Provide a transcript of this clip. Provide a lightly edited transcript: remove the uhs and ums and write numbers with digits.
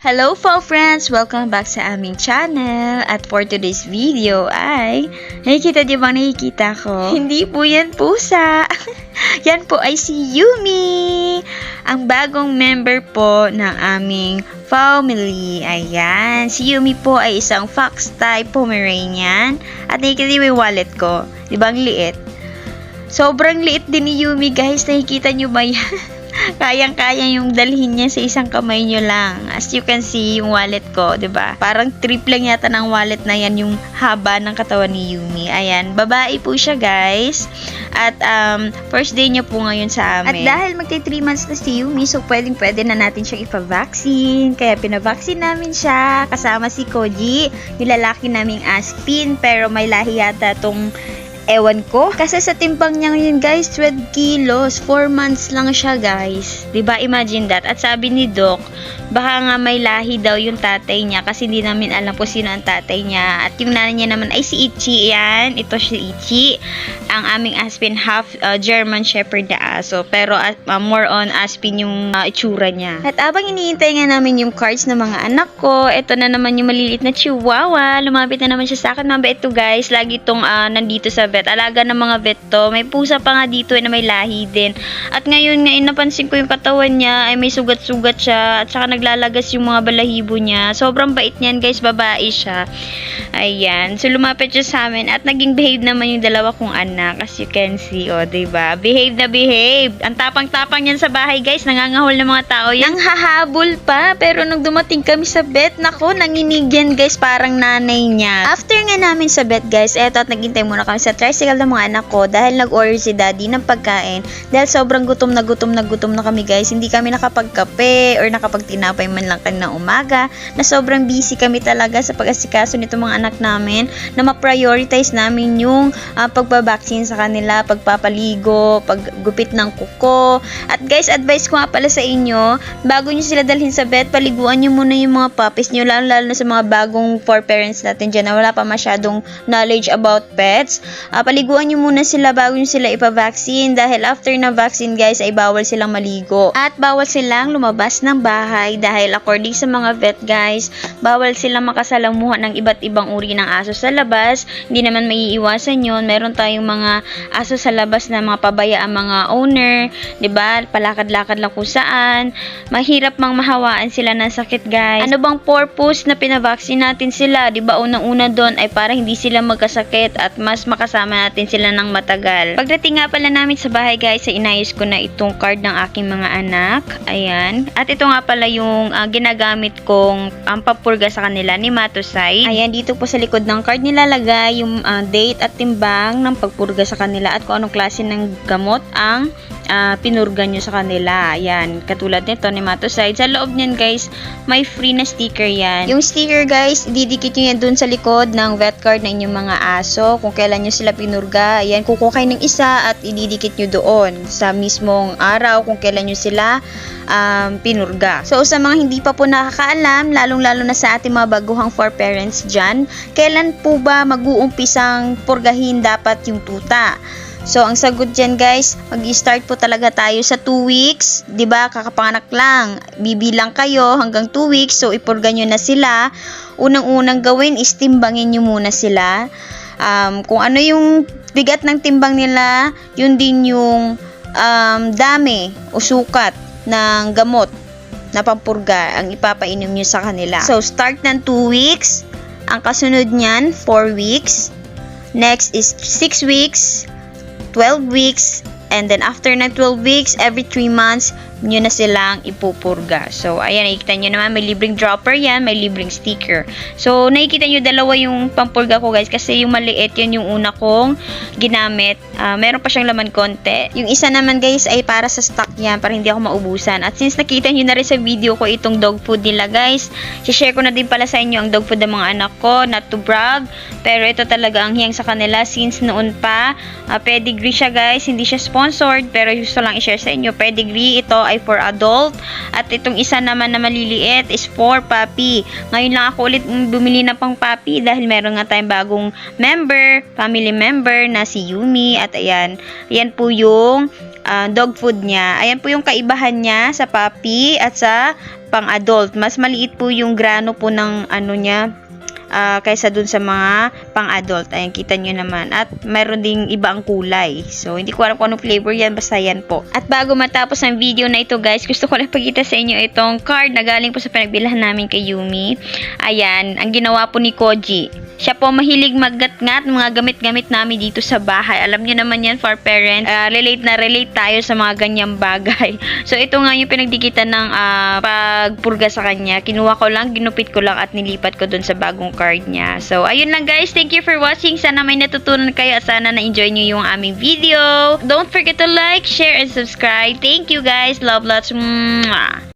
Hello po friends! Welcome back sa aming channel. At for today's video ay, nakikita niyo bang nakikita ko? Hindi po yan pusa. Yan po ay si Yumi. Ang bagong member po ng aming family. Ayan. Si Yumi po ay isang fox type Pomeranian. At nakikita niyo yung wallet ko. Di ba ang liit? Sobrang liit din ni Yumi guys. Nakikita niyo ba yan? Kayang-kaya yung dalhin niya sa isang kamay nyo lang. As you can see, yung wallet ko, 'di ba? Parang trip lang yata ng wallet na yan yung haba ng katawan ni Yumi. Ayan, babae po siya, guys. At first day niya po ngayon sa amin. At dahil magti 3 months na si Yumi, so pwede na natin siyang ipa-vaccine. Kaya pinavaccine namin siya kasama si Koji, yung lalaki naming Aspin, pero may lahi yata tong ewan ko. Kasi sa timbang niya ngayon guys, 12 kilos. 4 months lang siya guys. Diba? Imagine that. At sabi ni Doc, baka nga may lahi daw yung tatay niya kasi hindi namin alam po sino ang tatay niya. At yung nanay niya naman ay si Ichi. Yan. Ito si Ichi. Ang aming Aspin, half German Shepherd na aso. Pero more on Aspin yung itsura niya. At abang iniintay nga namin yung cards ng mga anak ko, ito na naman yung maliliit na chihuahua. Lumapit na naman siya sa akin. Mabait to guys. Lagi itong nandito sa vet. Alaga ng mga vet to. May pusa pa nga dito na may lahi din. At ngayon napansin ko yung katawan niya ay may sugat-sugat siya. At saka naglalagas yung mga balahibo niya. Sobrang bait niyan guys. Babae siya. Ayan. So lumapit siya sa amin. At naging behave naman yung dalawa kong anak. As you can see. O, diba? Behave na behave. Ang tapang-tapang niyan sa bahay guys. Nangangahol ng mga tao yan. Nanghahabol pa. Pero nung dumating kami sa vet, nako, nanginig yan guys. Parang nanay niya. After nga namin sa vet guys, eto at naghintay muna kami sa tricycle ng mga anak ko dahil nag-order si daddy ng pagkain. Dahil sobrang gutom na kami guys. Hindi kami nakapagkape or nakapagtinapay man lang kanina umaga. Na sobrang busy kami talaga sa pag-asikaso nito mga anak namin na ma-prioritize namin yung pagbabaksin sa kanila, pagpapaligo, paggupit ng kuko. At guys, advice ko nga pala sa inyo, bago nyo sila dalhin sa vet, paliguan nyo muna yung mga puppies nyo, lalo na sa mga bagong for parents natin dyan na wala pa masyadong knowledge about pets. Paliguan nyo muna sila bago nyo sila ipavaccine dahil after na vaccine guys ay bawal silang maligo. At bawal silang lumabas ng bahay dahil according sa mga vet guys, bawal silang makasalamuha ng iba't ibang uri ng aso sa labas. Hindi naman maiiwasan yun. Meron tayong mga aso sa labas na mga pabaya ang mga owner. 'Di ba? Palakad-lakad lang kung saan. Mahirap mang mahawaan sila ng sakit guys. Ano bang purpose na pinavaccine natin sila? 'Di ba? Unang-una doon ay para hindi sila magkasakit at mas makasama natin sila ng matagal. Pagdating nga pala namin sa bahay guys, ay inayos ko na itong card ng aking mga anak. Ayan. At ito nga pala yung ginagamit kong pampurga sa kanila ni Matosite. Ayan, dito po sa likod ng card nilalagay yung date at timbang ng pagpurga sa kanila at kung anong klase ng gamot ang pinurga nyo sa kanila. Ayan, katulad nito ni Matosite. Sa loob niyan guys, may free na sticker yan. Yung sticker guys, didikit nyo yan dun sa likod ng vet card ng inyong mga aso. Kung kailan nyo sila pinurga, ayan, kukuha kayo ng isa at ididikit nyo doon sa mismong araw kung kailan nyo sila pinurga. So sa mga hindi pa po nakakaalam, lalong-lalo na sa ating mga baguhang for parents dyan, kailan po ba mag-uumpisang purgahin dapat yung tuta? So, ang sagot dyan guys, mag-start po talaga tayo sa 2 weeks. 'Di ba? Kakapanganak lang. Bibilang kayo hanggang 2 weeks. So, ipurga nyo na sila. Unang-unang gawin is timbangin nyo muna sila. Kung ano yung bigat ng timbang nila, yun din yung dami o sukat ng gamot na pampurga ang ipapainom nyo sa kanila. So, start ng 2 weeks. Ang kasunod niyan, 4 weeks. Next is 6 weeks. 12 weeks, and then after na 12 weeks, every 3 months, nyo na silang ipupurga. So, ayan, nakikita nyo naman, may libreng dropper yan, may libreng sticker. So, nakikita nyo, dalawa yung pampurga ko guys, kasi yung maliit, yun yung una kong ginamit. Meron pa siyang laman konti. Yung isa naman guys, ay para sa stock yan, para hindi ako maubusan. At since nakita nyo na rin sa video ko itong dog food nila guys, share ko na din pala sa inyo ang dog food ng mga anak ko, not to brag, pero ito talaga ang hiyang sa kanila since noon pa. Pedigree siya guys, hindi siya sponsored, pero gusto lang i-share sa inyo. Pedigree, ito ay for adult. At itong isa naman na maliliit is for puppy. Ngayon lang ako ulit bumili na pang puppy dahil meron nga tayong bagong member, family member na si Yumi. At ayan, ayan po yung dog food niya. Ayan po yung kaibahan niya sa puppy at sa pang-adult. Mas maliit po yung grano po ng ano niya kaysa dun sa mga pang-adult. Ayan, kita nyo naman. At mayroon ding ibang kulay. So, hindi ko alam kung anong flavor yan. Basta yan po. At bago matapos ang video na ito, guys, gusto ko lang pagkita sa inyo itong card na galing po sa pinagbilhan namin kay Yumi. Ayan, ang ginawa po ni Koji. Siya po mahilig maggat-ngat mga gamit-gamit namin dito sa bahay. Alam niyo naman yan for parents. Relate na relate tayo sa mga ganyang bagay. So, ito nga yung pinagdikitan ng pagpurga sa kanya. Kinuha ko lang, ginupit ko lang at nilipat ko dun sa bagong card niya. So, ayun lang guys. Thank you for watching. Sana may natutunan kayo at sana na-enjoy nyo yung aming video. Don't forget to like, share, and subscribe. Thank you guys. Love lots. Mwah!